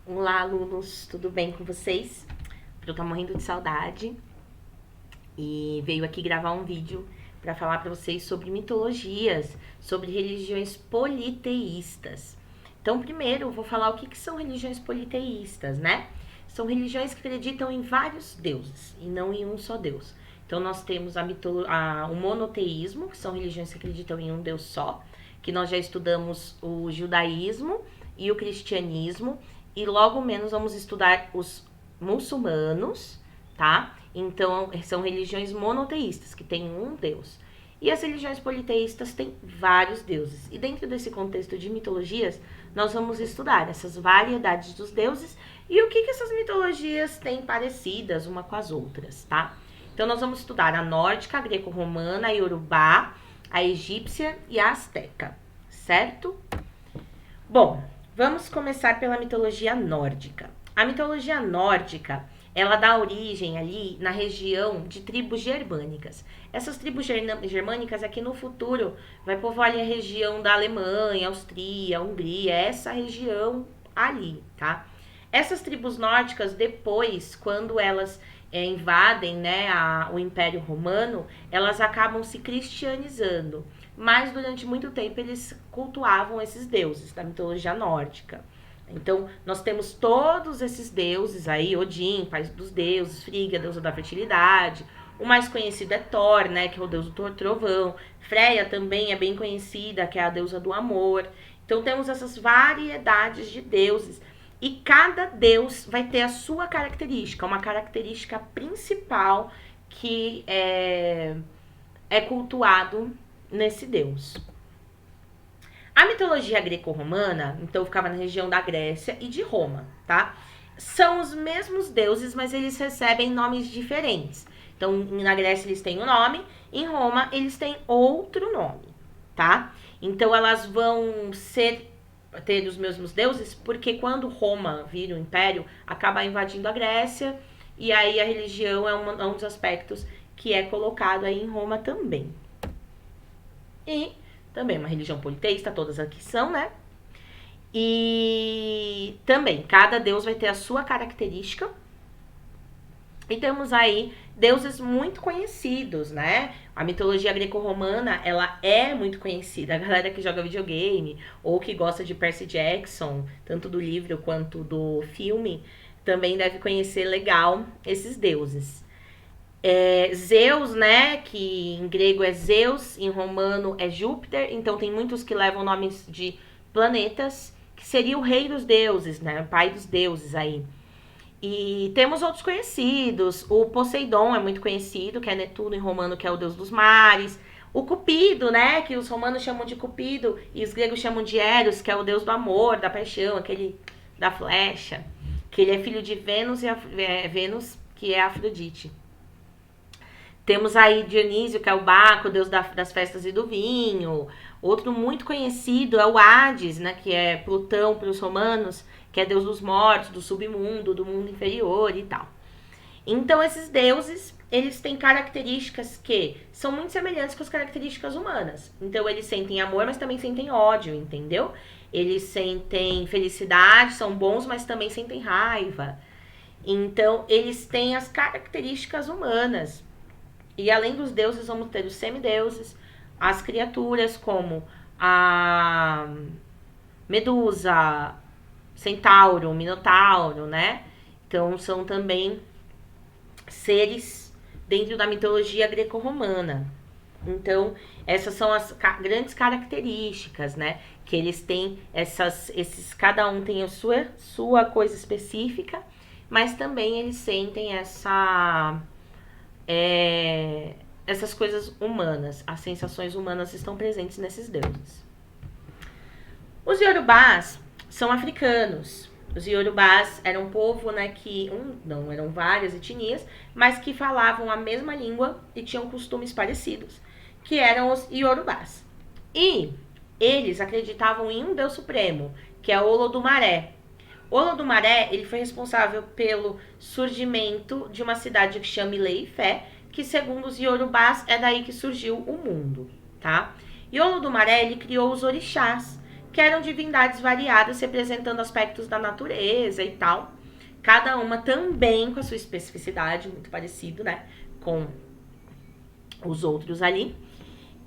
Olá, alunos, tudo bem com vocês? Eu tô morrendo de saudade e veio aqui gravar um vídeo para falar para vocês sobre mitologias, sobre religiões politeístas. Então, primeiro, eu vou falar o que são religiões politeístas, né? São religiões que acreditam em vários deuses e não em um só Deus. Então, nós temos o monoteísmo, que são religiões que acreditam em um Deus só, que nós já estudamos o judaísmo e o cristianismo, e logo menos vamos estudar os muçulmanos, tá? Então, são religiões monoteístas, que têm um Deus. E as religiões politeístas têm vários deuses. E dentro desse contexto de mitologias, nós vamos estudar essas variedades dos deuses e o que essas mitologias têm parecidas uma com as outras, tá? Então, nós vamos estudar a nórdica, a greco-romana, a iorubá, a egípcia e a asteca, certo? Bom, vamos começar pela mitologia nórdica. A mitologia nórdica, ela dá origem ali na região de tribos germânicas. Essas tribos germânicas aqui no futuro vai povoar ali a região da Alemanha, Áustria, Hungria, essa região ali, tá? Essas tribos nórdicas, depois, quando elas invadem, né, o Império Romano, elas acabam se cristianizando. Mas durante muito tempo eles cultuavam esses deuses da mitologia nórdica. Então, nós temos todos esses deuses aí, Odin, pai dos deuses, Frigga, deusa da fertilidade. O mais conhecido é Thor, né, que é o deus do trovão. Freya também é bem conhecida, que é a deusa do amor. Então, temos essas variedades de deuses. E cada deus vai ter a sua característica, uma característica principal que é cultuado nesse deus. A mitologia greco-romana, então, ficava na região da Grécia e de Roma, tá? São os mesmos deuses, mas eles recebem nomes diferentes. Então, na Grécia eles têm um nome, em Roma eles têm outro nome, tá? Então, elas vão ter os mesmos deuses, porque quando Roma vira um império, acaba invadindo a Grécia, e aí a religião é um dos aspectos que é colocado aí em Roma também. E também uma religião politeísta, todas aqui são, né? E também, cada deus vai ter a sua característica. E temos aí deuses muito conhecidos, né? A mitologia greco-romana, ela é muito conhecida. A galera que joga videogame ou que gosta de Percy Jackson, tanto do livro quanto do filme, também deve conhecer legal esses deuses. Zeus, né, que em grego é Zeus, em romano é Júpiter, então tem muitos que levam nomes de planetas, que seria o rei dos deuses, né, o pai dos deuses aí. E temos outros conhecidos, o Poseidon é muito conhecido, que é Netuno em romano, que é o deus dos mares. O Cupido, né, que os romanos chamam de Cupido e os gregos chamam de Eros, que é o deus do amor, da paixão, aquele da flecha, que ele é filho de Vênus, Vênus, que é Afrodite. Temos aí Dionísio, que é o Baco, deus das festas e do vinho. Outro muito conhecido é o Hades, né, que é Plutão para os romanos, que é deus dos mortos, do submundo, do mundo inferior e tal. Então, esses deuses, eles têm características que são muito semelhantes com as características humanas. Então, eles sentem amor, mas também sentem ódio, entendeu? Eles sentem felicidade, são bons, mas também sentem raiva. Então, eles têm as características humanas. E além dos deuses, vamos ter os semideuses, as criaturas como a Medusa, Centauro, Minotauro, né? Então, são também seres dentro da mitologia greco-romana. Então, essas são as grandes características, né? Que eles têm cada um tem a sua coisa específica, mas também eles sentem essas coisas humanas, as sensações humanas estão presentes nesses deuses. Os iorubás são africanos. Os iorubás eram um povo, né, não eram várias etnias, mas que falavam a mesma língua e tinham costumes parecidos, que eram os iorubás. E eles acreditavam em um deus supremo, que é Olodumaré. Olodumaré, ele foi responsável pelo surgimento de uma cidade que chama Ilé-Ifé, que segundo os iorubás é daí que surgiu o mundo, tá? E Olodumaré, ele criou os orixás, que eram divindades variadas representando aspectos da natureza e tal. Cada uma também com a sua especificidade, muito parecido, né, com os outros ali.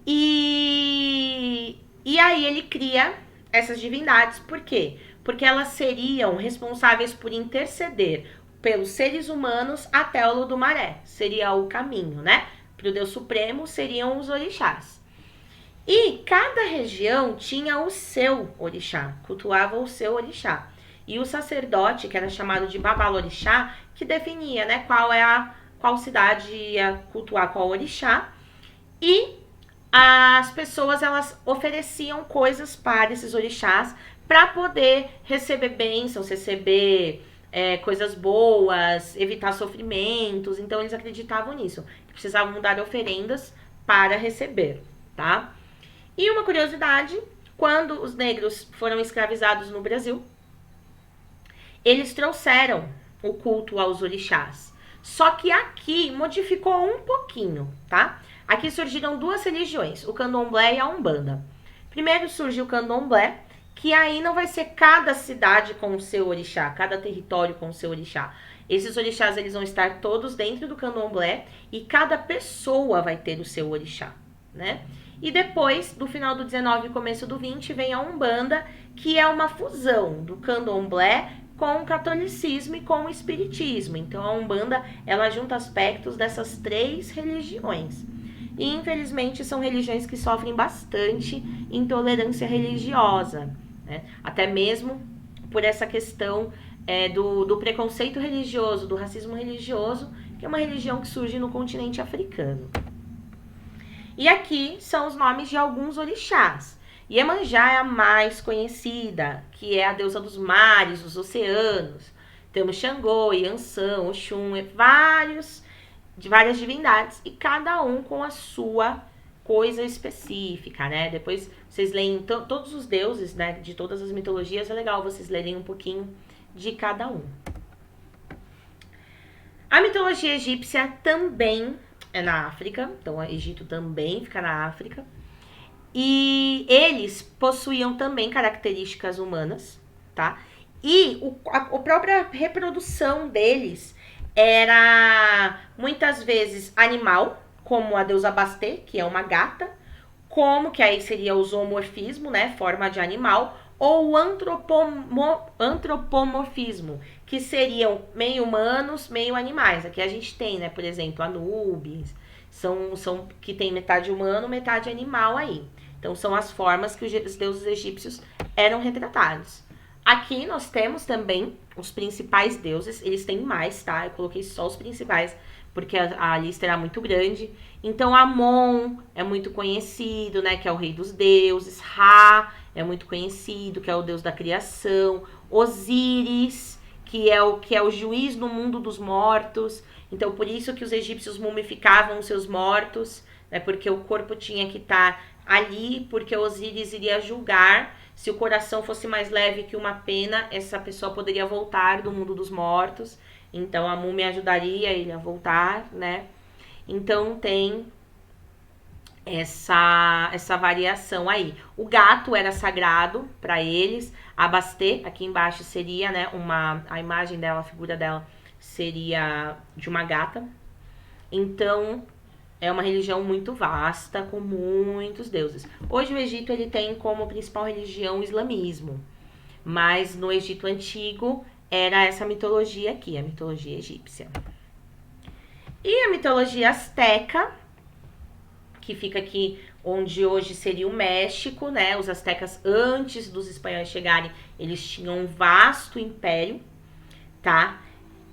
E aí ele cria essas divindades, por quê? Porque elas seriam responsáveis por interceder pelos seres humanos até o Lodumaré. Seria o caminho, né? Para o Deus Supremo seriam os orixás. E cada região tinha o seu orixá, cultuava o seu orixá. E o sacerdote, que era chamado de babalorixá, que definia, né, qual cidade ia cultuar qual orixá. E as pessoas, elas ofereciam coisas para esses orixás para poder receber bênçãos, receber coisas boas, evitar sofrimentos. Então eles acreditavam nisso, que precisavam dar oferendas para receber, tá? E uma curiosidade, quando os negros foram escravizados no Brasil, eles trouxeram o culto aos orixás. Só que aqui modificou um pouquinho, tá? Aqui surgiram duas religiões, o candomblé e a umbanda. Primeiro surge o candomblé, que aí não vai ser cada cidade com o seu orixá, cada território com o seu orixá. Esses orixás, eles vão estar todos dentro do candomblé e cada pessoa vai ter o seu orixá, né? E depois, do final do 19 e começo do 20, vem a umbanda, que é uma fusão do candomblé com o catolicismo e com o espiritismo. Então a umbanda, ela junta aspectos dessas três religiões. E infelizmente são religiões que sofrem bastante intolerância religiosa, né? Até mesmo por essa questão do preconceito religioso, do racismo religioso, que é uma religião que surge no continente africano. E aqui são os nomes de alguns orixás. Iemanjá é a mais conhecida, que é a deusa dos mares, dos oceanos. Temos Xangô, Iansã, Oxum, de várias divindades, e cada um com a sua coisa específica, né? Depois vocês leem todos os deuses, né, de todas as mitologias, é legal vocês lerem um pouquinho de cada um. A mitologia egípcia também é na África, então o Egito também fica na África. E eles possuíam também características humanas, tá? E a própria reprodução deles era muitas vezes animal, como a deusa Bastet, que é uma gata, como que aí seria o zoomorfismo, né, forma de animal, ou o antropomorfismo, que seriam meio humanos, meio animais. Aqui a gente tem, né, por exemplo, Anubis, são que tem metade humano, metade animal aí. Então são as formas que os deuses egípcios eram retratados. Aqui nós temos também os principais deuses, eles têm mais, tá? Eu coloquei só os principais, porque a lista era muito grande. Então Amon é muito conhecido, né, que é o rei dos deuses. Ra é muito conhecido, que é o deus da criação. Osíris, que é o juiz no mundo dos mortos. Então por isso que os egípcios mumificavam os seus mortos, né, porque o corpo tinha que estar ali, porque Osíris iria julgar. Se o coração fosse mais leve que uma pena, essa pessoa poderia voltar do mundo dos mortos. Então a múmia ajudaria ele a voltar, né? Então tem essa variação aí. O gato era sagrado para eles. A Bastet, aqui embaixo seria, né, a imagem dela, a figura dela seria de uma gata. Então é uma religião muito vasta, com muitos deuses. Hoje o Egito ele tem como principal religião o islamismo, mas no Egito Antigo era essa mitologia aqui, a mitologia egípcia. E a mitologia asteca, que fica aqui onde hoje seria o México, né? Os astecas, antes dos espanhóis chegarem, eles tinham um vasto império, tá?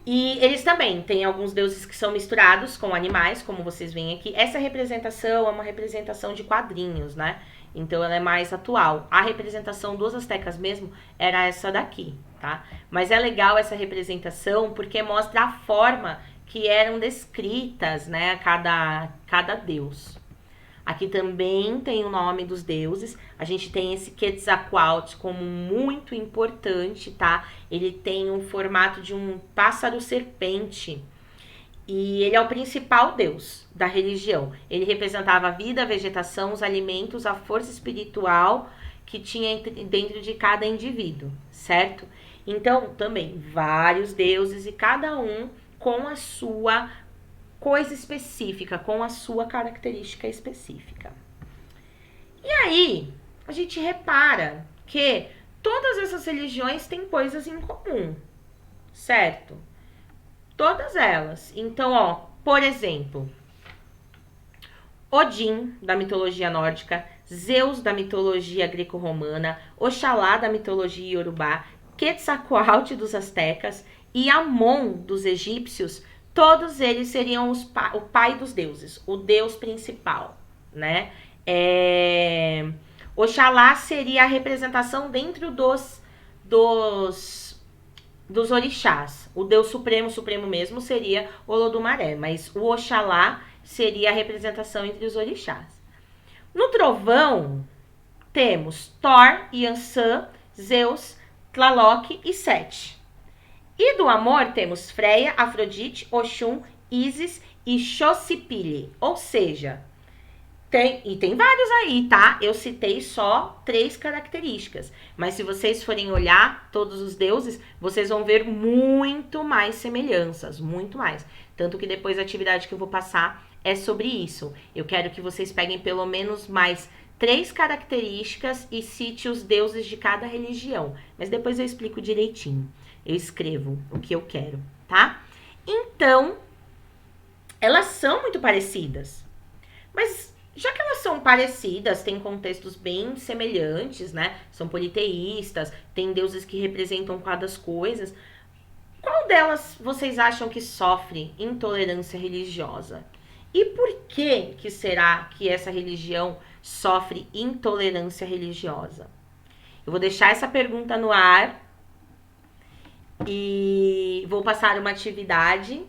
E eles também têm alguns deuses que são misturados com animais, como vocês veem aqui. Essa representação é uma representação de quadrinhos, né? Então ela é mais atual. A representação dos astecas mesmo era essa daqui, tá? Mas é legal essa representação porque mostra a forma que eram descritas, né, cada deus. Aqui também tem o nome dos deuses. A gente tem esse Quetzalcoatl como muito importante, tá? Ele tem um formato de um pássaro-serpente. E ele é o principal deus da religião. Ele representava a vida, a vegetação, os alimentos, a força espiritual que tinha dentro de cada indivíduo, certo? Então, também, vários deuses e cada um com a sua coisa específica, com a sua característica específica. E aí, a gente repara que todas essas religiões têm coisas em comum, certo? Todas elas. Então, ó, por exemplo, Odin, da mitologia nórdica, Zeus, da mitologia greco-romana, Oxalá, da mitologia iorubá, Quetzalcoatl, dos astecas, e Amon, dos egípcios, todos eles seriam o pai dos deuses, o deus principal, né? Oxalá seria a representação dentro dos orixás. O deus supremo mesmo seria Olodumaré, mas o Oxalá seria a representação entre os orixás. No trovão, temos Thor, Yansan, Zeus, Tlaloc e Sete. E do amor, temos Freia, Afrodite, Oxum, Ísis e Xochipilli. Ou seja, tem vários aí, tá? Eu citei só 3 características. Mas se vocês forem olhar todos os deuses, vocês vão ver muito mais semelhanças, muito mais. Tanto que depois a atividade que eu vou passar é sobre isso. Eu quero que vocês peguem pelo menos mais 3 características e cite os deuses de cada religião. Mas depois eu explico direitinho. Eu escrevo o que eu quero, tá? Então, elas são muito parecidas. Mas já que elas são parecidas, têm contextos bem semelhantes, né? São politeístas, tem deuses que representam cada coisas. Qual delas vocês acham que sofre intolerância religiosa? E por que será que essa religião sofre intolerância religiosa? Eu vou deixar essa pergunta no ar e vou passar uma atividade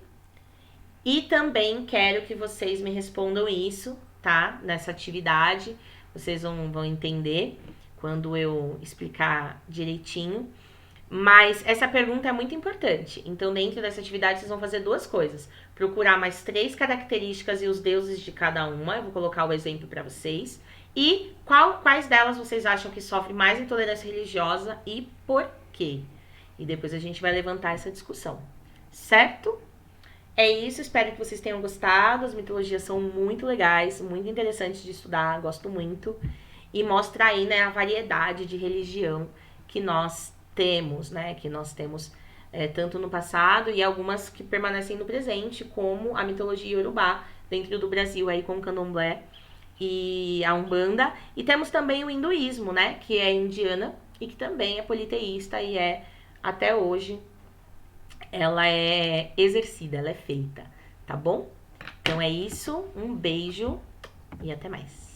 e também quero que vocês me respondam isso, tá? Nessa atividade, vocês vão entender quando eu explicar direitinho. Mas essa pergunta é muito importante. Então, dentro dessa atividade, vocês vão fazer 2 coisas. Procurar mais 3 características e os deuses de cada uma. Eu vou colocar o exemplo para vocês. E quais delas vocês acham que sofre mais intolerância religiosa e por quê? E depois a gente vai levantar essa discussão. Certo? É isso, espero que vocês tenham gostado. As mitologias são muito legais, muito interessantes de estudar, gosto muito. E mostra aí, né, a variedade de religião que nós temos, né? Que nós temos tanto no passado e algumas que permanecem no presente, como a mitologia iorubá, dentro do Brasil, aí com o candomblé e a umbanda. E temos também o hinduísmo, né? Que é indiana e que também é politeísta e até hoje, ela é exercida, ela é feita, tá bom? Então é isso, um beijo e até mais.